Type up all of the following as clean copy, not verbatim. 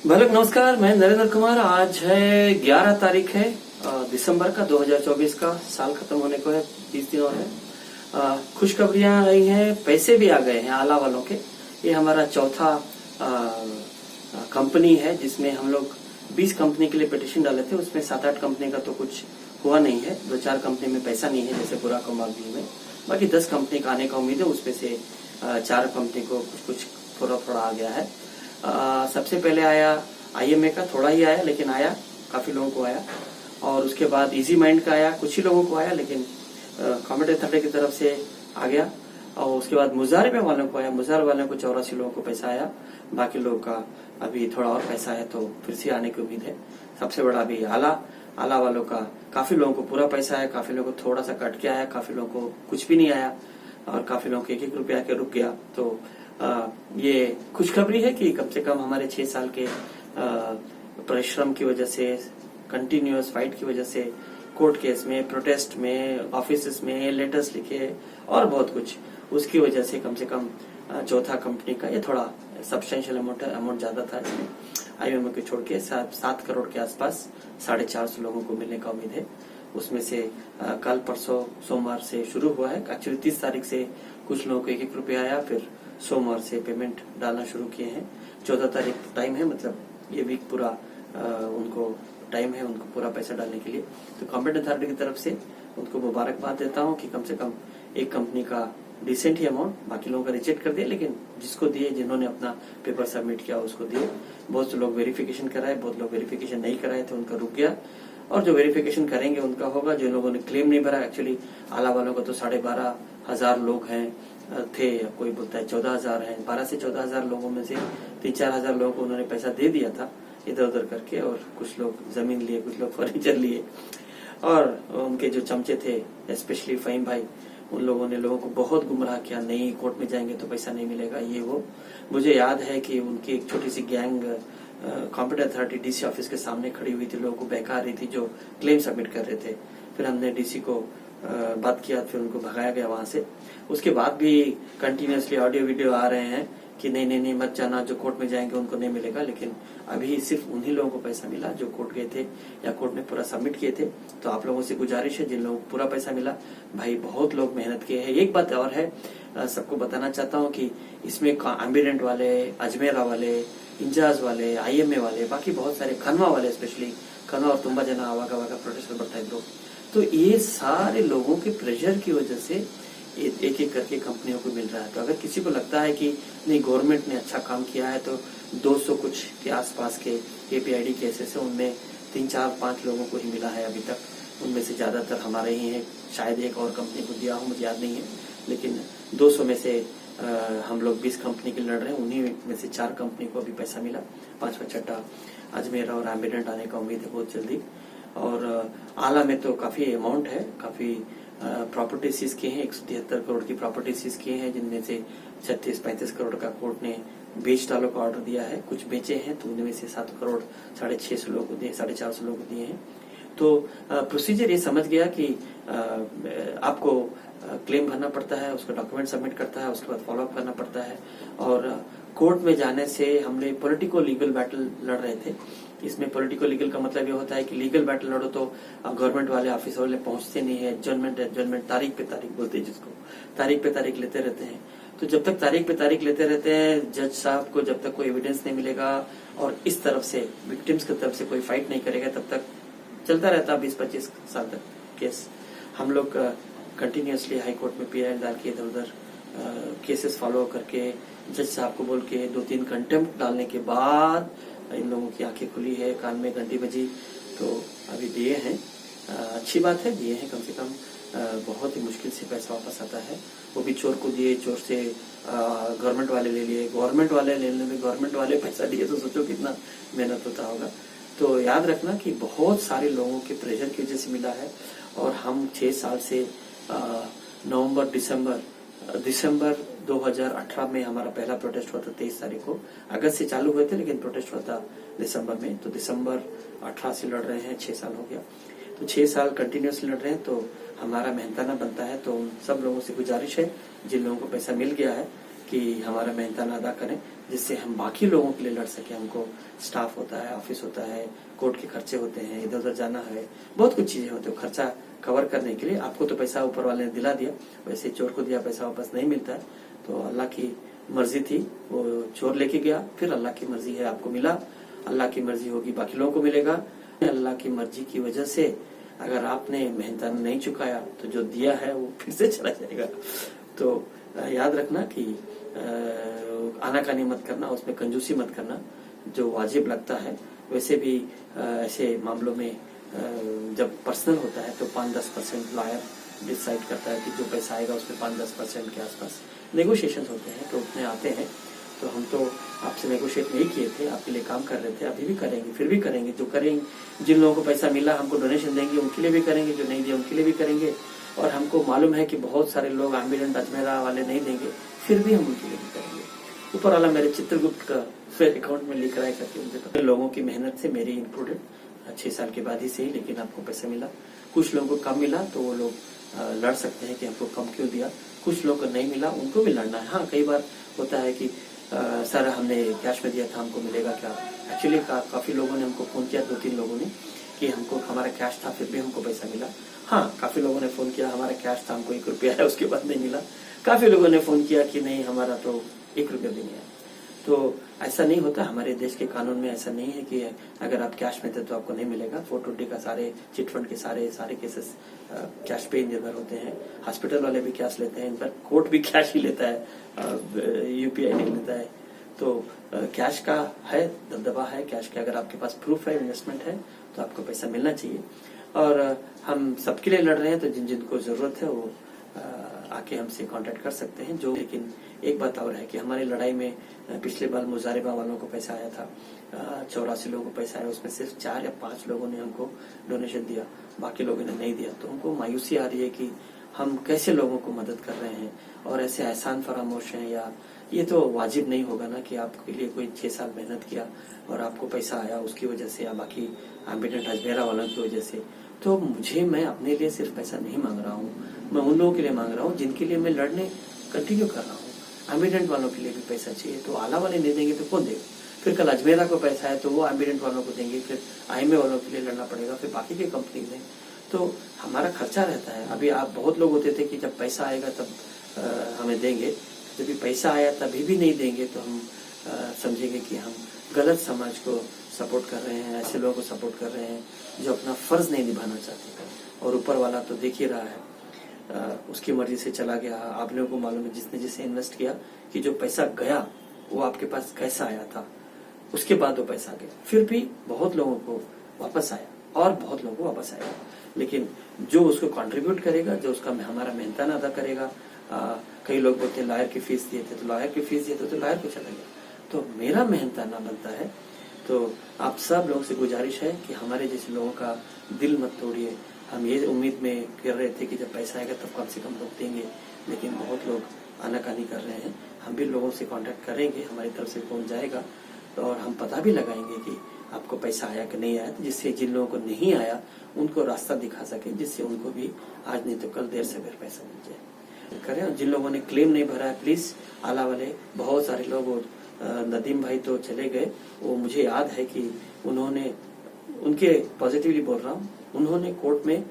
भलक नमस्कार, मैं नरेंद्र कुमार। आज है 11 तारीख है दिसंबर का 2024 का। साल खत्म होने को है, 20 दिन और है। खुशखबरियां आई हैं, पैसे भी आ गए हैं आला वालों के। ये हमारा चौथा कंपनी है जिसमें हम लोग 20 कंपनी के लिए पिटिशन डाले थे। उसमें 7-8 कंपनी का तो कुछ हुआ नहीं है। 2-4 कंपनी में पैसा नहीं है, जैसे बुरा कमाल में। बाकी 10 कंपनी का आने का उम्मीद है। उसमें से 4 कंपनी को कुछ थोड़ा आ गया है। सबसे पहले आया IMA का, थोड़ा ही आया लेकिन आया, काफी लोगों को आया। और उसके बाद इजी माइंड का आया, कुछ ही लोगों को आया, लेकिन कॉम्पिटेटिव अथॉरिटी की तरफ से आ गया। और उसके बाद मुजारिबे वालों को आया, मुजार वालों को 84 लोगों को पैसा आया। बाकी लोगों का अभी थोड़ा और पैसा है, तो फिर से आने की उम्मीद है। सबसे बड़ा अभी आला वालों का काफी लोगों को पूरा पैसा है, काफी लोगों को थोड़ा सा कट के आया, काफी लोगों को कुछ भी नहीं आया, और काफी लोगों को 1-1 रुपया के रुक गया। तो ये खुशखबरी है कि कम से कम हमारे 6 साल के परिश्रम की वजह से, कंटिन्यूअस फाइट की वजह से, कोर्ट केस में, प्रोटेस्ट में, ऑफिस में लेटर्स लिखे और बहुत कुछ, उसकी वजह से कम से कम चौथा कंपनी का ये थोड़ा सब्सटेंशियल अमाउंट ज्यादा था। इसमें IMA को छोड़ के 7 करोड़ के आसपास 450 लोगों को मिलने का उम्मीद है। उसमें से कल परसों सोमवार से शुरू हुआ है। एक्चुअली 30 तारीख से कुछ लोगों को 1-1 रुपया आया, फिर सोमवार से पेमेंट डालना शुरू किए हैं। 14 तारीख टाइम है, मतलब ये वीक पूरा उनको टाइम है उनको पूरा पैसा डालने के लिए। तो कॉम्पिटेटिव अथॉरिटी की तरफ से उनको मुबारकबाद देता हूँ कि कम से कम एक कंपनी का डिसेंट ही अमाउंट, बाकी लोगों का रिजेक्ट कर दिया, लेकिन जिसको दिए, जिन्होंने अपना पेपर सबमिट किया उसको दिए। बहुत से लोग वेरिफिकेशन कराए, बहुत लोग वेरिफिकेशन नहीं कराए थे, उनका रुक गया। और जो वेरिफिकेशन करेंगे उनका होगा। जो लोगों ने क्लेम नहीं भरा, एक्चुअली आला वालों को तो 12,500 लोग हैं थे, कोई बोलता है 14,000 है। 12 से 14,000 लोगों में से 3-4 हजार लोगों को उन्होंने पैसा दे दिया था इधर उधर करके, और कुछ लोग जमीन लिए, कुछ लोग फर्नीचर लिए। और उनके जो चमचे थे, स्पेशली फहीम भाई, उन लोगों ने लोगों को बहुत गुमराह किया। नहीं, कोर्ट में जाएंगे तो पैसा नहीं मिलेगा, ये वो। मुझे याद है कि उनकी एक छोटी सी gang competitive authority DC office के सामने खड़ी हुई थी, लोगों को बहका रही थी जो क्लेम सबमिट कर रहे थे। फिर हमने DC को बात किया, फिर उनको भगाया गया वहां से। उसके बाद भी कंटिन्यूअसली ऑडियो वीडियो आ रहे हैं कि नहीं मत जाना, जो कोर्ट में जाएंगे उनको नहीं मिलेगा। लेकिन अभी सिर्फ उन्हीं लोगों को पैसा मिला जो कोर्ट गए थे या कोर्ट में पूरा सबमिट किए थे। तो आप लोगों से गुजारिश है, जिन लोगों को पूरा पैसा मिला, भाई बहुत लोग मेहनत किए हैं। एक बात और है, सबको बताना चाहता हूँ कि इसमें एम्बिडेंट वाले, अजमेरा वाले, इंजाज वाले, IMA वाले, बाकी बहुत सारे खनवा वाले, स्पेशली खनवा और तुम्बा जना आवागा प्रोटेस्ट में बढ़ता है लोग। तो ये सारे लोगों के प्रेशर की वजह से एक एक करके कंपनियों को मिल रहा है। तो अगर किसी को लगता है कि नहीं गवर्नमेंट ने अच्छा काम किया है, तो 200 कुछ के आसपास के APID केसेस है, उनमें 3-4-5 लोगों को ही मिला है अभी तक। उनमें से ज्यादातर हमारे ही हैं, शायद एक और कंपनी को दिया हो, मुझे याद नहीं है। लेकिन 200 में से हम लोग 20 कंपनी के लड़ रहे हैं, उन्हीं में से 4 कंपनी को अभी पैसा मिला। 5वां छठा अजमेर और एम्बिडेंट आने का उम्मीद है बहुत जल्दी। और आला में तो काफी अमाउंट है, काफी प्रॉपर्टी सीज किए हैं। 173 करोड़ की प्रॉपर्टी सीज किए हैं, जिनमें से 36-35 करोड़ का कोर्ट ने बेच डालो का ऑर्डर दिया है। कुछ बेचे हैं, तो उनमें से 7 करोड़ 650 लोगों को दिए, 450 लोगों को दिए हैं। तो प्रोसीजर ये समझ गया कि आपको क्लेम भरना पड़ता है, उसका डॉक्यूमेंट सबमिट करता है, उसके बाद फॉलोअप करना पड़ता है। और कोर्ट में जाने से हमने पॉलिटिको लीगल बैटल लड़ रहे थे। इसमें पॉलिटिको लीगल का मतलब ये होता है कि लीगल बैटल लड़ो तो गवर्नमेंट वाले ऑफिस वाले पहुंचते नहीं है। एडजर्नमेंट तारीख पे तारीख बोलते हैं जिसको, तारीख पे तारीख लेते रहते हैं। तो जब तक तारीख पे तारीख लेते रहते हैं, जज साहब को जब तक कोई एविडेंस नहीं मिलेगा और इस तरफ से विक्टिम्स की तरफ से कोई फाइट नहीं करेगा, तब तक चलता रहता 20-25 साल तक केस। हम लोग कंटिन्यूअसली हाई कोर्ट में PI डाल के इधर उधर केसेस फॉलो करके, जज साहब को बोल के 2-3 कंटेम्प्ट डालने के बाद इन लोगों की आंखें खुली है, कान में घंटी बजी, तो अभी दिए हैं। अच्छी बात है, दिए हैं। कम से कम बहुत ही मुश्किल से पैसा वापस आता है, वो भी चोर को दिए, चोर से गवर्नमेंट वाले ले लिए, गवर्नमेंट वाले लेने में गवर्नमेंट वाले पैसा दिए, तो सोचो कितना मेहनत होता होगा। तो याद रखना कि बहुत सारे लोगों के प्रेशर की वजह से मिला है। और हम 6 साल से दिसंबर 2018 में हमारा पहला प्रोटेस्ट हुआ था 23 तारीख को। अगस्त से चालू हुए थे, लेकिन प्रोटेस्ट हुआ था दिसंबर में। तो दिसंबर 18 से लड़ रहे हैं, 6 साल हो गया। तो 6 साल कंटिन्यूअसली लड़ रहे हैं, तो हमारा मेहनताना बनता है। तो उन सब लोगों से गुजारिश है, जिन लोगों को पैसा मिल गया है, कि हमारा मेहनताना अदा करें, जिससे हम बाकी लोगों के लिए लड़ सके। हमको स्टाफ होता है, ऑफिस होता है, कोर्ट के खर्चे होते हैं, इधर उधर जाना है, बहुत कुछ चीजें होती है। खर्चा कवर करने के लिए आपको तो पैसा ऊपर वाले ने दिला दिया, वैसे चोर को दिया पैसा वापस नहीं मिलता है। तो अल्लाह की मर्जी थी, वो चोर लेके गया, फिर अल्लाह की मर्जी है, आपको मिला। अल्लाह की मर्जी होगी बाकी लोगों को मिलेगा। अल्लाह की मर्जी की वजह से अगर आपने मेहनताना नहीं चुकाया तो जो दिया है वो फिर से चला जाएगा। तो याद रखना कि आनाकानी मत करना, उसमें कंजूसी मत करना। जो वाजिब लगता है, वैसे भी ऐसे मामलों में जब पर्सनल होता है तो 5-10% लॉयर डिसाइड करता है कि जो पैसा आएगा उसमें 5-10% के आसपास नेगोशिएशन होते हैं, तो उतने आते हैं। तो हम तो आपसे नेगोशिएट नहीं किए थे, आपके लिए काम कर रहे थे, अभी भी करेंगे, फिर भी करेंगे। जो करेंगे, जिन लोगों को पैसा मिला हमको डोनेशन देंगे, उनके लिए भी करेंगे, जो नहीं दिए उनके लिए भी करेंगे। और हमको मालूम है कि बहुत सारे लोग एम्बुलेंट अजमेरा वाले नहीं देंगे, फिर भी हम उनके लिए भी करेंगे। ऊपर वाला मेरे चित्रगुप्त का फिर अकाउंट में लिख रहा है करके मुझे पता। लोगों की मेहनत से, मेरी इंक्लूडेड, 6 साल के बाद ही सही, लेकिन आपको पैसा मिला। कुछ लोगों को कम मिला तो वो लोग लड़ सकते हैं कि हमको कम क्यों दिया। कुछ लोगों को नहीं मिला, उनको भी लड़ना है। हाँ, कई बार होता है कि सर हमने कैश में दिया था, हमको मिलेगा क्या। एक्चुअली काफी लोगों ने हमको फोन किया, 2-3 लोगों ने, कि हमको हमारा कैश था फिर भी हमको पैसा मिला। हाँ, काफी लोगों ने फोन किया हमारा कैश था, हमको 1 रुपया है, उसके बाद नहीं मिला। काफी लोगों ने फोन किया कि नहीं हमारा तो 1 रुपया भी नहीं है। तो ऐसा नहीं होता, हमारे देश के कानून में ऐसा नहीं है कि अगर आप कैश में थे तो आपको नहीं मिलेगा। 420 का सारे चिटफंड के सारे केसेस कैश पे निर्भर होते हैं। हॉस्पिटल वाले भी कैश लेते हैं, इनफैक्ट कोर्ट भी कैश ही लेता है, यूपीआई नहीं लेता है। तो कैश का है, दबदबा है कैश का। अगर आपके पास प्रूफ है, इन्वेस्टमेंट है, तो आपको पैसा मिलना चाहिए। और हम सबके लिए लड़ रहे हैं, तो जिन जिनको जरूरत है वो आके हमसे कांटेक्ट कर सकते हैं। जो लेकिन एक बात और है कि हमारी लड़ाई में पिछले बार मुजारिबा वालों को पैसा आया था, 84 लोगों को पैसा आया, उसमें सिर्फ 4 या 5 लोगों ने हमको डोनेशन दिया, बाकी लोगों ने नहीं दिया। तो हमको मायूसी आ रही है कि हम कैसे लोगों को मदद कर रहे हैं, और ऐसे एहसान फरामोश हैं। या ये तो वाजिब नहीं होगा ना कि आपके लिए कोई 6 साल मेहनत किया और आपको पैसा आया उसकी वजह से, या बाकी एम्बुलेंट अजमेरा वालों की वजह से। तो मैं अपने लिए सिर्फ पैसा नहीं मांग रहा हूँ, मैं उन लोगों के लिए मांग रहा हूँ जिनके लिए मैं लड़ने कंटिन्यू कर रहा हूँ। एम्बुलेंट वालों के लिए भी पैसा चाहिए, तो आला वाले नहीं देंगे तो कौन देगा। फिर कल अजमेरा को पैसा है तो वो एम्बुलेंट वालों को देंगे, फिर आईएमए वालों के लिए लड़ना पड़ेगा, फिर बाकी की कंपनी दें। तो हमारा खर्चा रहता है। अभी आप बहुत लोग होते थे कि जब पैसा आएगा तब हमें देंगे, जब भी पैसा आया तभी भी नहीं देंगे तो हम समझेंगे कि हम गलत समाज को सपोर्ट कर रहे हैं, ऐसे लोगों को सपोर्ट कर रहे हैं जो अपना फर्ज नहीं निभाना चाहते। और ऊपर वाला तो देख ही रहा है, उसकी मर्जी से चला गया। आप लोगों को मालूम है जिसने जिसे इन्वेस्ट किया कि जो पैसा गया वो आपके पास कैसा आया था, उसके बाद वो पैसा गया। फिर भी बहुत लोगों को वापस आया और बहुत लोगों को वापस आएगा, लेकिन जो उसको कंट्रीब्यूट करेगा, जो उसका हमारा मेहनताना अदा करेगा। कई लोग बोलते हैं लॉयर की फीस दिए थे, तो लॉयर की फीस दिए तो लॉयर को चला गया। तो मेरा मेहनताना बनता है। तो आप सब लोगों से गुजारिश है कि हमारे जैसे लोगों का दिल मत तोड़िए। हम ये उम्मीद में कर रहे थे कि जब पैसा आएगा तब कम से कम लोग देंगे, लेकिन बहुत लोग आनाकानी कर रहे हैं। हम भी लोगों से कांटेक्ट करेंगे, हमारी तरफ से फोन जाएगा और हम पता भी लगाएंगे कि आपको पैसा आया कि नहीं आया, जिससे जिन लोगों को नहीं आया उनको रास्ता दिखा सके, जिससे उनको भी आज नहीं तो कल देर से देर पैसा मिल जाए। करें। जिन लोगों ने क्लेम नहीं भरा है प्लीज, आला वाले बहुत सारे लोग, नदीम भाई तो चले गए, वो मुझे याद है कि उन्होंने, उनके पॉजिटिवली बोल रहा हूँ, उन्होंने कोर्ट में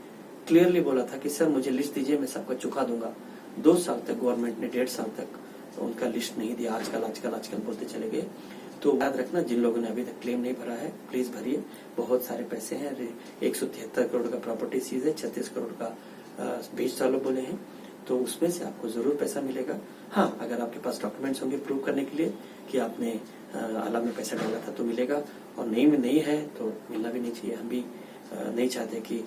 क्लियरली बोला था कि सर मुझे लिस्ट दीजिए, मैं सबको चुका दूंगा। 2 साल तक गवर्नमेंट ने, 1.5 साल तक तो उनका लिस्ट नहीं दिया। आजकल बोलते चले गए। तो याद रखना, जिन लोगों ने अभी तक क्लेम नहीं भरा है प्लीज भरिए, बहुत सारे पैसे हैं। 173 करोड़ का प्रॉपर्टी सीज है, 36 करोड़ का 20 सालों बोले हैं, तो उसमें से आपको जरूर पैसा मिलेगा। हाँ, अगर आपके पास डॉक्यूमेंट्स होंगे प्रूव करने के लिए कि आपने आला में पैसा डाला था तो मिलेगा, और नहीं है तो मिलना भी नहीं चाहिए। हम भी नहीं चाहते कि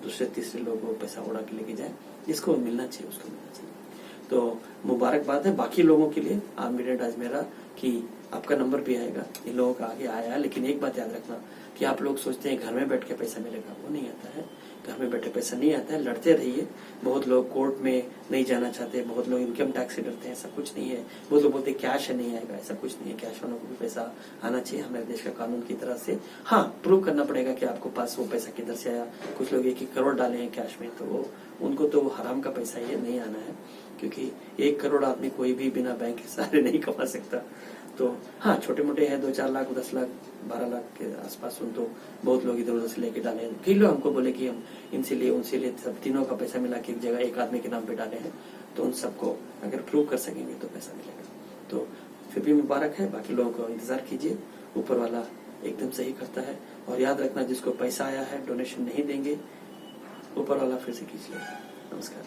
दूसरे तीसरे लोग वो पैसा उड़ा के लेके जाए, जिसको मिलना चाहिए उसको मिलना चाहिए। तो मुबारकबाद है बाकी लोगों के लिए, एम्बुलेंट अजमेरा की आपका नंबर भी आएगा, इन लोगों का आगे आया है। लेकिन एक बात याद रखना कि आप लोग सोचते हैं घर में बैठ के पैसा मिलेगा, वो नहीं आता है। घर में बैठे पैसा नहीं आता है, लड़ते रहिए। बहुत लोग कोर्ट में नहीं जाना चाहते, बहुत लोग इनकम टैक्स से डरते हैं, ऐसा कुछ नहीं है। बहुत लोग बोलते हैं कैश है नहीं आएगा, ऐसा कुछ नहीं है। कैश वालों को भी पैसा आना चाहिए हमारे देश का कानून की तरह से। हाँ, प्रूव करना पड़ेगा कि आपको पास वो पैसा किधर से आया। कुछ लोग 1-1 करोड़ डाले हैं कैश में, तो वो उनको तो हराम का पैसा ये नहीं आना है, क्योंकि 1 करोड़ आदमी कोई भी बिना बैंक के सहारे नहीं कमा सकता। तो हाँ, छोटे मोटे हैं 2-4 लाख, 10 लाख, 12 लाख के आसपास, उन तो बहुत लोग इधर उधर से लेके डाले हैं। कई लोग हमको बोले कि हम इनसे लिए उनसे लिए, सब तीनों का पैसा मिला के एक जगह एक आदमी के नाम पे डाले हैं। तो उन सबको अगर प्रूव कर सकेंगे तो पैसा मिलेगा। तो फिर भी मुबारक है, बाकी लोगों को इंतजार कीजिए, ऊपर वाला एकदम सही करता है। और याद रखना, जिसको पैसा आया है डोनेशन नहीं देंगे, ऊपर वाला फिर से कीजिए। नमस्कार।